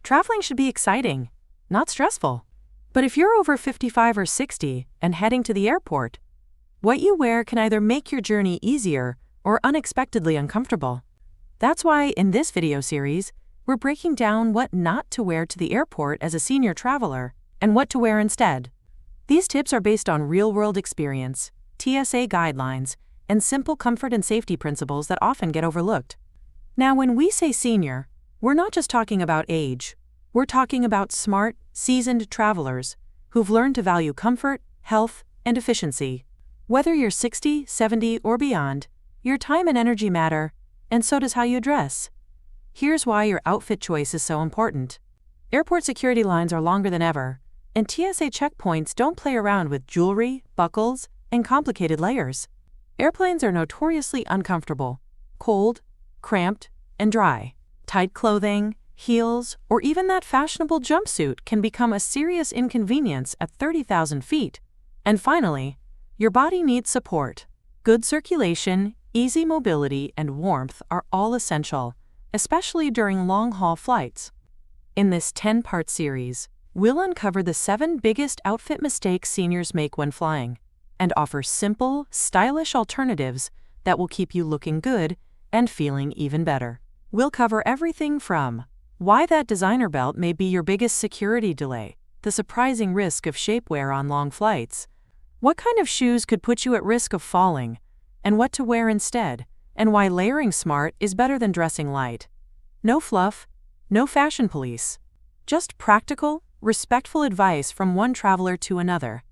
Traveling should be exciting, not stressful. But if you're over 55 or 60 and heading to the airport, what you wear can either make your journey easier or unexpectedly uncomfortable. That's why in this video series, we're breaking down what not to wear to the airport as a senior traveler and what to wear instead. These tips are based on real-world experience, TSA guidelines, and simple comfort and safety principles that often get overlooked. Now, when we say senior, we're not just talking about age. We're talking about smart, seasoned travelers who've learned to value comfort, health, and efficiency. Whether you're 60, 70, or beyond, your time and energy matter, and so does how you dress. Here's why your outfit choice is so important. Airport security lines are longer than ever, and TSA checkpoints don't play around with jewelry, buckles, and complicated layers. Airplanes are notoriously uncomfortable, cold, cramped, and dry. Tight clothing, heels, or even that fashionable jumpsuit can become a serious inconvenience at 30,000 feet. And finally, your body needs support. Good circulation, easy mobility, and warmth are all essential, especially during long-haul flights. In this 10-part series, we'll uncover the 7 biggest outfit mistakes seniors make when flying, and offer simple, stylish alternatives that will keep you looking good and feeling even better. We'll cover everything from why that designer belt may be your biggest security delay, the surprising risk of shapewear on long flights, what kind of shoes could put you at risk of falling, and what to wear instead, and why layering smart is better than dressing light. No fluff, no fashion police. Just practical, respectful advice from one traveler to another.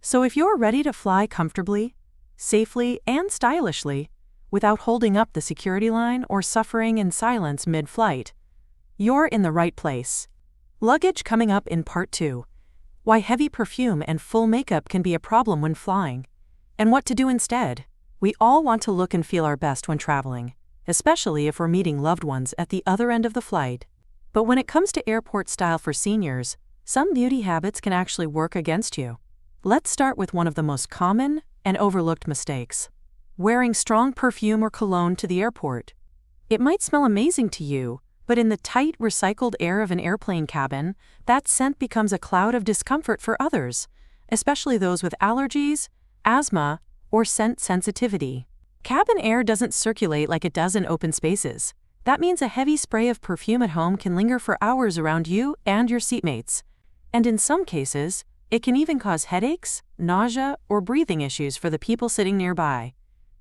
So if you're ready to fly comfortably, safely, and stylishly, without holding up the security line or suffering in silence mid-flight, you're in the right place. Luggage coming up in part 2. Why heavy perfume and full makeup can be a problem when flying, and what to do instead. We all want to look and feel our best when traveling, especially if we're meeting loved ones at the other end of the flight. But when it comes to airport style for seniors, some beauty habits can actually work against you. Let's start with one of the most common and overlooked mistakes. Wearing strong perfume or cologne to the airport. It might smell amazing to you, but in the tight, recycled air of an airplane cabin, that scent becomes a cloud of discomfort for others, especially those with allergies, asthma, or scent sensitivity. Cabin air doesn't circulate like it does in open spaces. That means a heavy spray of perfume at home can linger for hours around you and your seatmates. And in some cases, it can even cause headaches, nausea, or breathing issues for the people sitting nearby.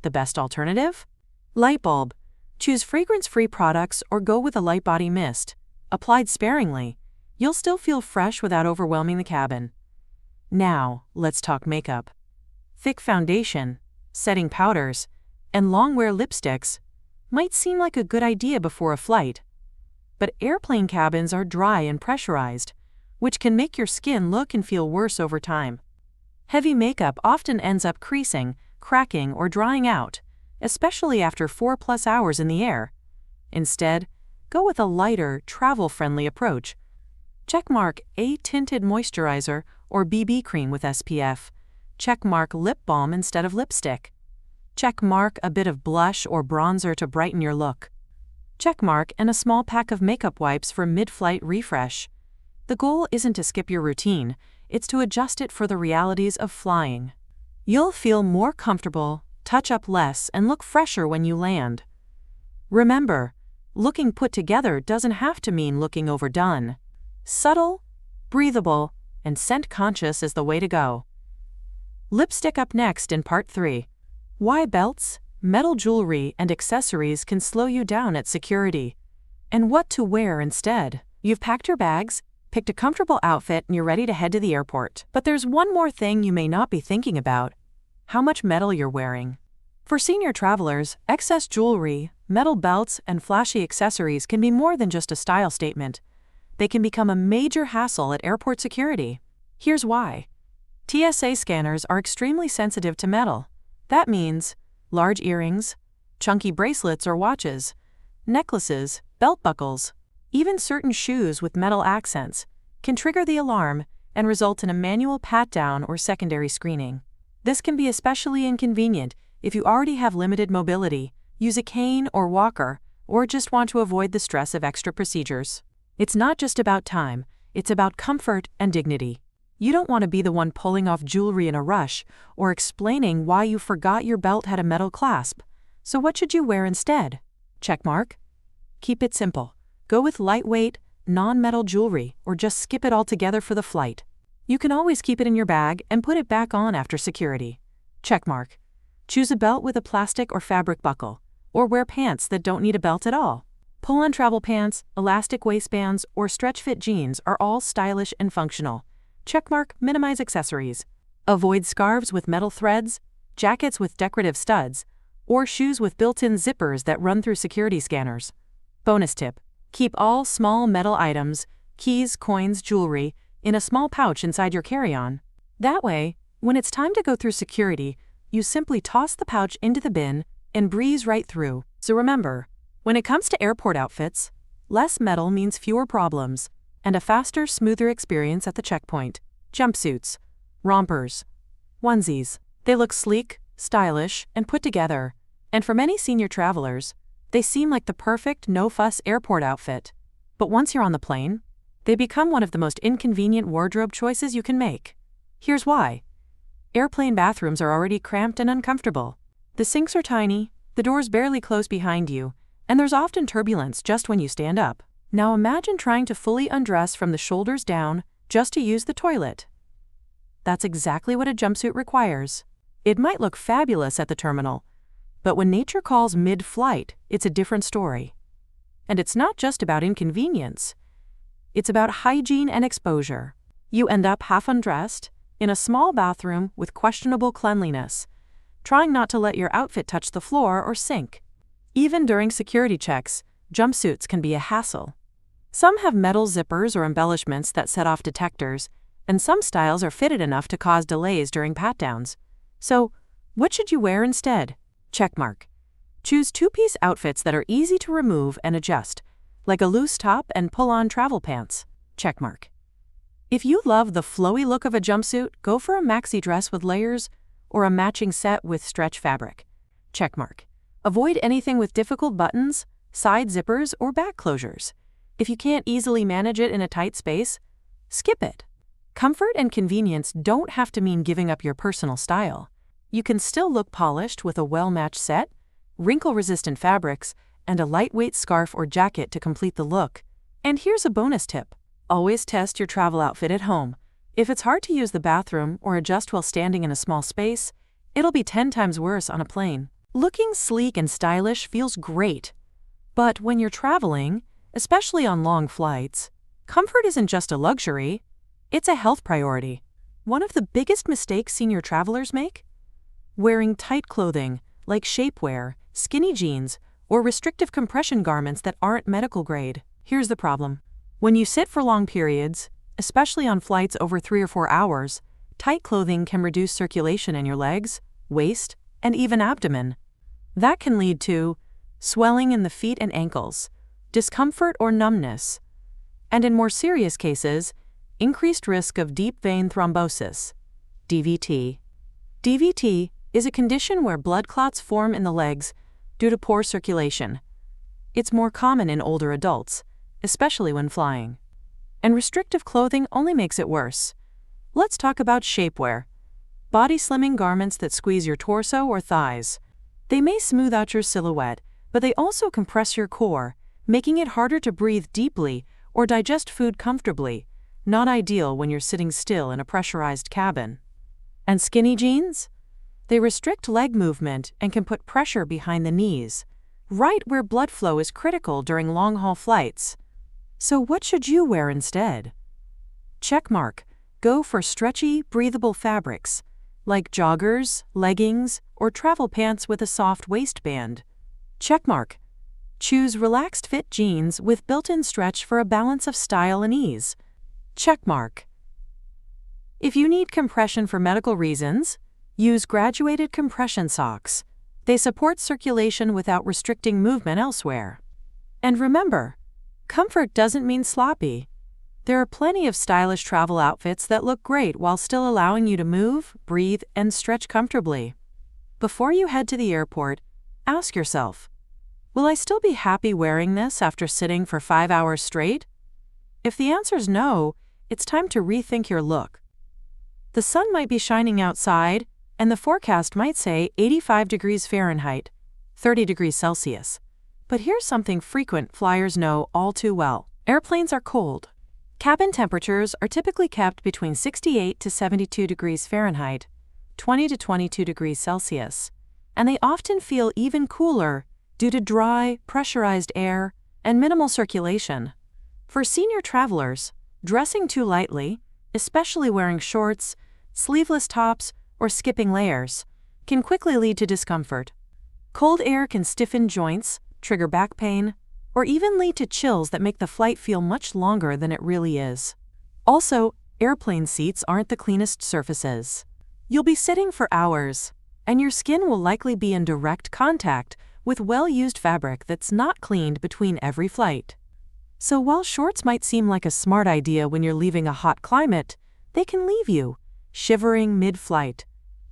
The best alternative? Light bulb. Choose fragrance-free products or go with a light body mist. Applied sparingly, you'll still feel fresh without overwhelming the cabin. Now, let's talk makeup. Thick foundation, setting powders, and long-wear lipsticks might seem like a good idea before a flight. But airplane cabins are dry and pressurized, which can make your skin look and feel worse over time. Heavy makeup often ends up creasing, cracking, or drying out, especially after 4+ hours in the air. Instead, go with a lighter, travel-friendly approach. Checkmark A tinted moisturizer or BB cream with SPF. Checkmark lip balm instead of lipstick. Checkmark a bit of blush or bronzer to brighten your look. Checkmark and a small pack of makeup wipes for mid-flight refresh. The goal isn't to skip your routine, it's to adjust it for the realities of flying. You'll feel more comfortable, touch up less, and look fresher when you land. Remember, looking put together doesn't have to mean looking overdone. Subtle, breathable, and scent-conscious is the way to go. Lipstick up next in part 3. Why belts, metal jewelry, and accessories can slow you down at security, and what to wear instead. You've packed your bags, picked a comfortable outfit, and you're ready to head to the airport. But there's one more thing you may not be thinking about: how much metal you're wearing. For senior travelers, excess jewelry, metal belts, and flashy accessories can be more than just a style statement. They can become a major hassle at airport security. Here's why. TSA scanners are extremely sensitive to metal. That means large earrings, chunky bracelets or watches, necklaces, belt buckles, even certain shoes with metal accents can trigger the alarm and result in a manual pat-down or secondary screening. This can be especially inconvenient if you already have limited mobility, use a cane or walker, or just want to avoid the stress of extra procedures. It's not just about time, it's about comfort and dignity. You don't want to be the one pulling off jewelry in a rush or explaining why you forgot your belt had a metal clasp. So what should you wear instead? Checkmark. Keep it simple. Go with lightweight, non-metal jewelry or just skip it altogether for the flight. You can always keep it in your bag and put it back on after security. Checkmark. Choose a belt with a plastic or fabric buckle, or wear pants that don't need a belt at all. Pull-on travel pants, elastic waistbands, or stretch-fit jeans are all stylish and functional. Checkmark. Minimize accessories. Avoid scarves with metal threads, jackets with decorative studs, or shoes with built-in zippers that run through security scanners. Bonus tip. Keep all small metal items, keys, coins, jewelry, in a small pouch inside your carry-on. That way, when it's time to go through security, you simply toss the pouch into the bin and breeze right through. So remember, when it comes to airport outfits, less metal means fewer problems and a faster, smoother experience at the checkpoint. Jumpsuits, rompers, onesies. They look sleek, stylish, and put together. And for many senior travelers, they seem like the perfect, no-fuss airport outfit. But once you're on the plane, they become one of the most inconvenient wardrobe choices you can make. Here's why. Airplane bathrooms are already cramped and uncomfortable. The sinks are tiny, the doors barely close behind you, and there's often turbulence just when you stand up. Now imagine trying to fully undress from the shoulders down just to use the toilet. That's exactly what a jumpsuit requires. It might look fabulous at the terminal, but when nature calls mid-flight, it's a different story. And it's not just about inconvenience. It's about hygiene and exposure. You end up half undressed, in a small bathroom with questionable cleanliness, trying not to let your outfit touch the floor or sink. Even during security checks, jumpsuits can be a hassle. Some have metal zippers or embellishments that set off detectors, and some styles are fitted enough to cause delays during pat-downs. So, what should you wear instead? Checkmark. Choose two-piece outfits that are easy to remove and adjust, like a loose top and pull-on travel pants. Checkmark. If you love the flowy look of a jumpsuit, go for a maxi dress with layers or a matching set with stretch fabric. Checkmark. Avoid anything with difficult buttons, side zippers, or back closures. If you can't easily manage it in a tight space, skip it. Comfort and convenience don't have to mean giving up your personal style. You can still look polished with a well-matched set, wrinkle-resistant fabrics, and a lightweight scarf or jacket to complete the look. And here's a bonus tip. Always test your travel outfit at home. If it's hard to use the bathroom or adjust while standing in a small space, it'll be 10 times worse on a plane. Looking sleek and stylish feels great. But when you're traveling, especially on long flights, comfort isn't just a luxury, it's a health priority. One of the biggest mistakes senior travelers make? Wearing tight clothing, like shapewear, skinny jeans, or restrictive compression garments that aren't medical grade. Here's the problem. When you sit for long periods, especially on flights over 3 or 4 hours, tight clothing can reduce circulation in your legs, waist, and even abdomen. That can lead to swelling in the feet and ankles, discomfort or numbness, and in more serious cases, increased risk of deep vein thrombosis, DVT. DVT is a condition where blood clots form in the legs due to poor circulation. It's more common in older adults, especially when flying. And restrictive clothing only makes it worse. Let's talk about shapewear. Body slimming garments that squeeze your torso or thighs. They may smooth out your silhouette, but they also compress your core, making it harder to breathe deeply or digest food comfortably, not ideal when you're sitting still in a pressurized cabin. And skinny jeans? They restrict leg movement and can put pressure behind the knees, right where blood flow is critical during long-haul flights. So what should you wear instead? Checkmark. Go for stretchy, breathable fabrics, like joggers, leggings, or travel pants with a soft waistband. Checkmark. Choose relaxed fit jeans with built-in stretch for a balance of style and ease. Checkmark. If you need compression for medical reasons, use graduated compression socks. They support circulation without restricting movement elsewhere. And remember, comfort doesn't mean sloppy. There are plenty of stylish travel outfits that look great while still allowing you to move, breathe, and stretch comfortably. Before you head to the airport, ask yourself, will I still be happy wearing this after sitting for 5 hours straight? If the answer's no, it's time to rethink your look. The sun might be shining outside, and the forecast might say 85 degrees Fahrenheit, 30 degrees Celsius. But here's something frequent flyers know all too well. Airplanes are cold. Cabin temperatures are typically kept between 68 to 72 degrees Fahrenheit, 20 to 22 degrees Celsius, and they often feel even cooler due to dry, pressurized air and minimal circulation. For senior travelers, dressing too lightly, especially wearing shorts, sleeveless tops, or skipping layers, can quickly lead to discomfort. Cold air can stiffen joints, trigger back pain, or even lead to chills that make the flight feel much longer than it really is. Also, airplane seats aren't the cleanest surfaces. You'll be sitting for hours, and your skin will likely be in direct contact with well-used fabric that's not cleaned between every flight. So while shorts might seem like a smart idea when you're leaving a hot climate, they can leave you shivering mid-flight,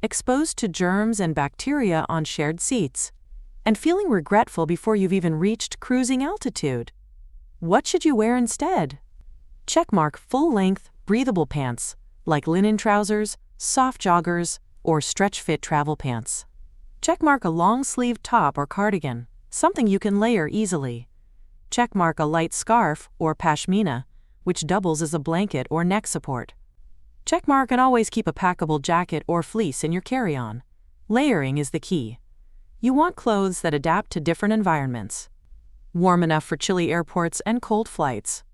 exposed to germs and bacteria on shared seats, and feeling regretful before you've even reached cruising altitude. What should you wear instead? Checkmark full-length, breathable pants, like linen trousers, soft joggers, or stretch-fit travel pants. Checkmark a long-sleeved top or cardigan, something you can layer easily. Checkmark a light scarf or pashmina, which doubles as a blanket or neck support. Checkmark and always keep a packable jacket or fleece in your carry-on. Layering is the key. You want clothes that adapt to different environments. Warm enough for chilly airports and cold flights.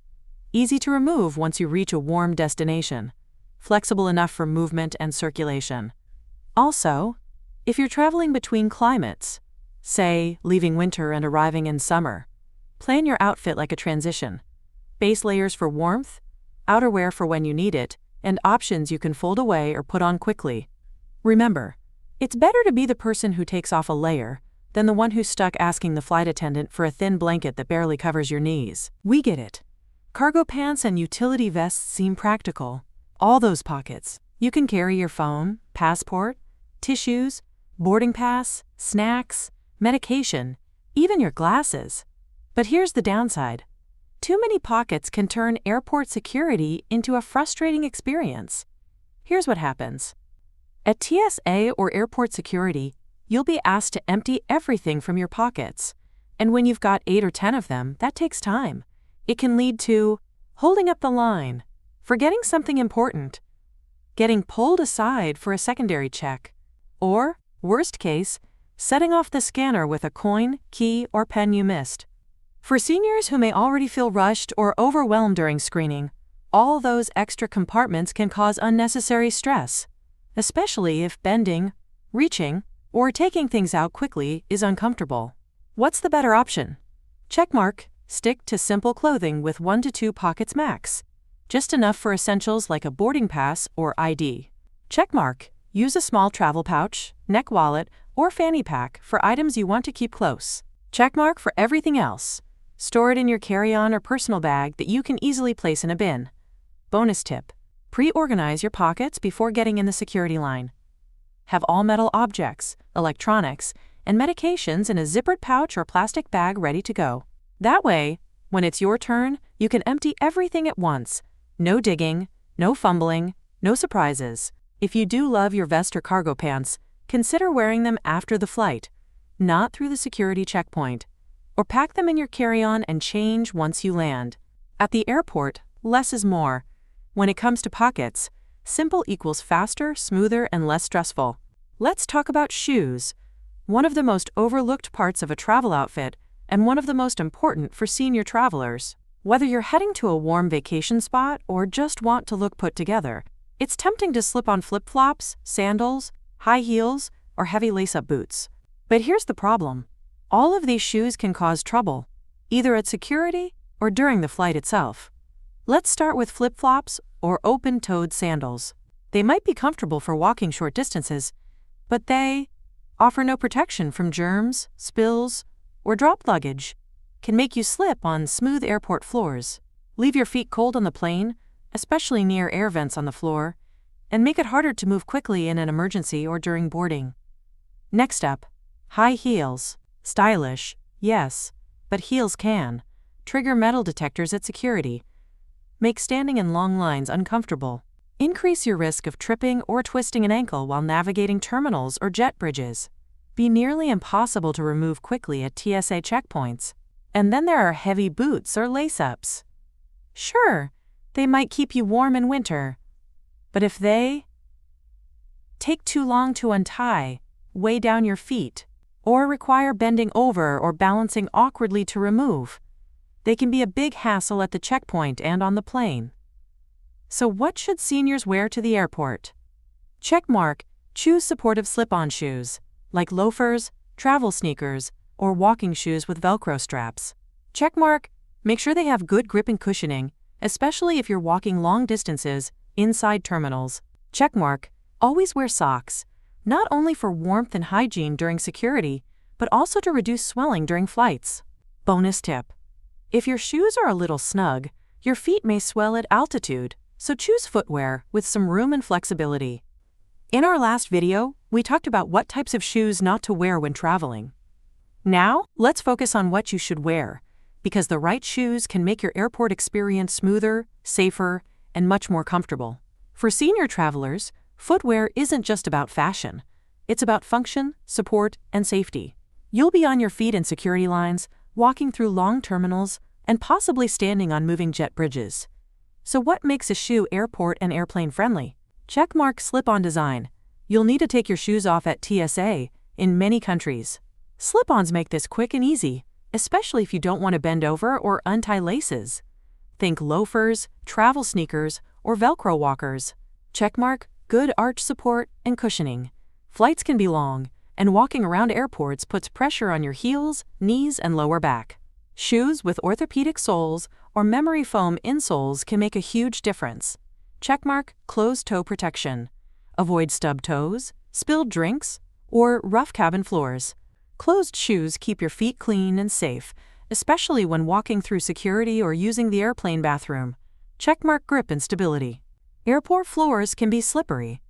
Easy to remove once you reach a warm destination. Flexible enough for movement and circulation. Also, if you're traveling between climates, say leaving winter and arriving in summer, plan your outfit like a transition. Base layers for warmth, outerwear for when you need it, and options you can fold away or put on quickly. Remember, it's better to be the person who takes off a layer than the one who's stuck asking the flight attendant for a thin blanket that barely covers your knees. We get it. Cargo pants and utility vests seem practical. All those pockets. You can carry your phone, passport, tissues, boarding pass, snacks, medication, even your glasses. But here's the downside. Too many pockets can turn airport security into a frustrating experience. Here's what happens. At TSA or airport security, you'll be asked to empty everything from your pockets. And when you've got 8 or 10 of them, that takes time. It can lead to holding up the line, forgetting something important, getting pulled aside for a secondary check, or, worst case, setting off the scanner with a coin, key, or pen you missed. For seniors who may already feel rushed or overwhelmed during screening, all those extra compartments can cause unnecessary stress, especially if bending, reaching, or taking things out quickly is uncomfortable. What's the better option? Checkmark, stick to simple clothing with 1 to 2 pockets max, just enough for essentials like a boarding pass or ID. Checkmark, use a small travel pouch, neck wallet, or fanny pack for items you want to keep close. Checkmark for everything else. Store it in your carry-on or personal bag that you can easily place in a bin. Bonus tip: pre-organize your pockets before getting in the security line. Have all metal objects, electronics, and medications in a zippered pouch or plastic bag ready to go. That way, when it's your turn, you can empty everything at once. No digging, no fumbling, no surprises. If you do love your vest or cargo pants, consider wearing them after the flight, not through the security checkpoint. Or pack them in your carry-on and change once you land. At the airport, less is more. When it comes to pockets, simple equals faster, smoother, and less stressful. Let's talk about shoes. One of the most overlooked parts of a travel outfit, and one of the most important for senior travelers. Whether you're heading to a warm vacation spot or just want to look put together, it's tempting to slip on flip-flops, sandals, high heels, or heavy lace-up boots. But here's the problem. All of these shoes can cause trouble, either at security or during the flight itself. Let's start with flip-flops or open-toed sandals. They might be comfortable for walking short distances, but they offer no protection from germs, spills, or dropped luggage, can make you slip on smooth airport floors, leave your feet cold on the plane, especially near air vents on the floor, and make it harder to move quickly in an emergency or during boarding. Next up, high heels. Stylish, yes, but heels can trigger metal detectors at security. make standing in long lines uncomfortable. Increase your risk of tripping or twisting an ankle while navigating terminals or jet bridges. Be nearly impossible to remove quickly at TSA checkpoints. And then there are heavy boots or lace-ups. Sure, they might keep you warm in winter, but if they take too long to untie, weigh down your feet, or require bending over or balancing awkwardly to remove, they can be a big hassle at the checkpoint and on the plane. So what should seniors wear to the airport? Checkmark, choose supportive slip-on shoes, like loafers, travel sneakers, or walking shoes with Velcro straps. Checkmark, make sure they have good grip and cushioning, especially if you're walking long distances inside terminals. Checkmark, always wear socks, not only for warmth and hygiene during security, but also to reduce swelling during flights. Bonus tip: if your shoes are a little snug, your feet may swell at altitude, so choose footwear with some room and flexibility. In our last video, we talked about what types of shoes not to wear when traveling. Now, let's focus on what you should wear, because the right shoes can make your airport experience smoother, safer, and much more comfortable. For senior travelers, footwear isn't just about fashion. It's about function, support, and safety. You'll be on your feet in security lines, walking through long terminals, and possibly standing on moving jet bridges. So what makes a shoe airport and airplane friendly? Checkmark slip-on design. You'll need to take your shoes off at TSA in many countries. Slip-ons make this quick and easy, especially if you don't want to bend over or untie laces. Think loafers, travel sneakers, or Velcro walkers. Checkmark, good arch support and cushioning. Flights can be long, and walking around airports puts pressure on your heels, knees, and lower back. Shoes with orthopedic soles or memory foam insoles can make a huge difference. Checkmark, closed toe protection. Avoid stubbed toes, spilled drinks, or rough cabin floors. Closed shoes keep your feet clean and safe, especially when walking through security or using the airplane bathroom. Checkmark grip and stability. Airport floors can be slippery.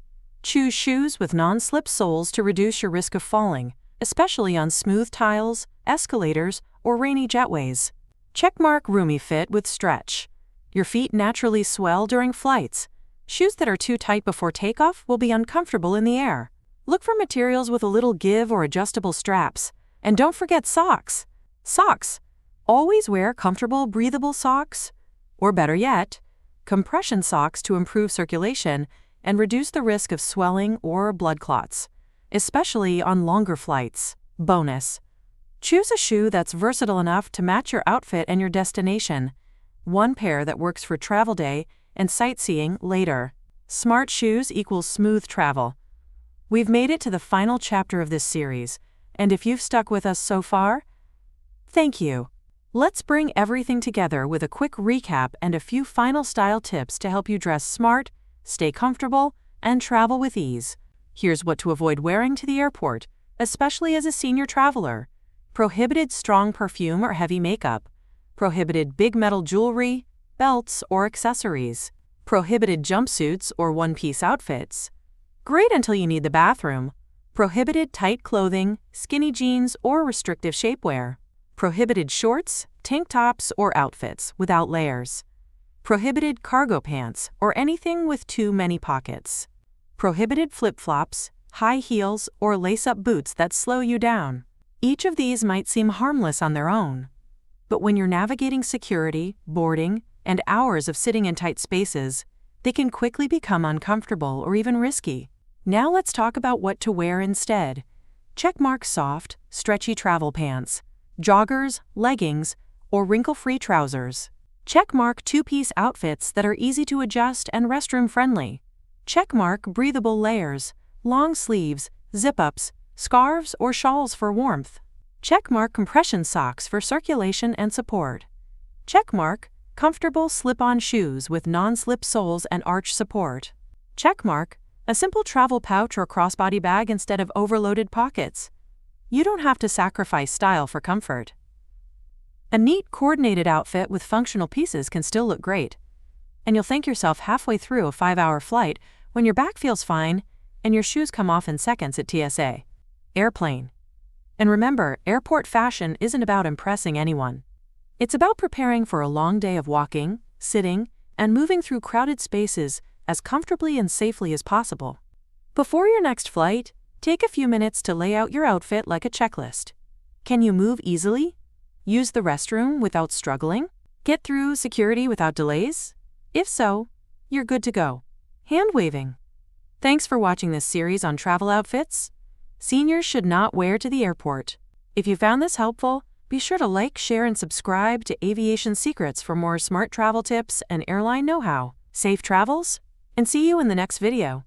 Choose shoes with non-slip soles to reduce your risk of falling, especially on smooth tiles, escalators, or rainy jetways. Checkmark roomy fit with stretch. Your feet naturally swell during flights. Shoes that are too tight before takeoff will be uncomfortable in the air. Look for materials with a little give or adjustable straps. And don't forget socks. Socks. Always wear comfortable, breathable socks. Or better yet, compression socks to improve circulation and reduce the risk of swelling or blood clots, especially on longer flights. Bonus: choose a shoe that's versatile enough to match your outfit and your destination. One pair that works for travel day and sightseeing later. Smart shoes equals smooth travel. We've made it to the final chapter of this series, and if you've stuck with us so far, thank you. Let's bring everything together with a quick recap and a few final style tips to help you dress smart, stay comfortable, and travel with ease. Here's what to avoid wearing to the airport, especially as a senior traveler. Prohibited strong perfume or heavy makeup. Prohibited big metal jewelry, belts, or accessories. Prohibited jumpsuits or one-piece outfits. Great until you need the bathroom. Prohibited tight clothing, skinny jeans, or restrictive shapewear. Prohibited shorts, tank tops, or outfits without layers. Prohibited cargo pants or anything with too many pockets. Prohibited flip-flops, high heels, or lace-up boots that slow you down. Each of these might seem harmless on their own, but when you're navigating security, boarding, and hours of sitting in tight spaces, they can quickly become uncomfortable or even risky. Now let's talk about what to wear instead. Checkmark soft, stretchy travel pants, joggers, leggings, or wrinkle-free trousers. Checkmark two-piece outfits that are easy to adjust and restroom-friendly. Checkmark breathable layers, long sleeves, zip-ups, scarves, or shawls for warmth. Checkmark compression socks for circulation and support. Checkmark comfortable slip-on shoes with non-slip soles and arch support. Checkmark a simple travel pouch or crossbody bag instead of overloaded pockets. You don't have to sacrifice style for comfort. A neat, coordinated outfit with functional pieces can still look great, and you'll thank yourself halfway through a 5-hour flight when your back feels fine and your shoes come off in seconds at TSA. Airplane. And remember, airport fashion isn't about impressing anyone. It's about preparing for a long day of walking, sitting, and moving through crowded spaces as comfortably and safely as possible. Before your next flight, take a few minutes to lay out your outfit like a checklist. Can you move easily? Use the restroom without struggling? Get through security without delays? If so, you're good to go. Hand waving. Thanks for watching this series on travel outfits seniors should not wear to the airport. If you found this helpful, be sure to like, share, and subscribe to Aviation Secrets for more smart travel tips and airline know-how. Safe travels, and see you in the next video.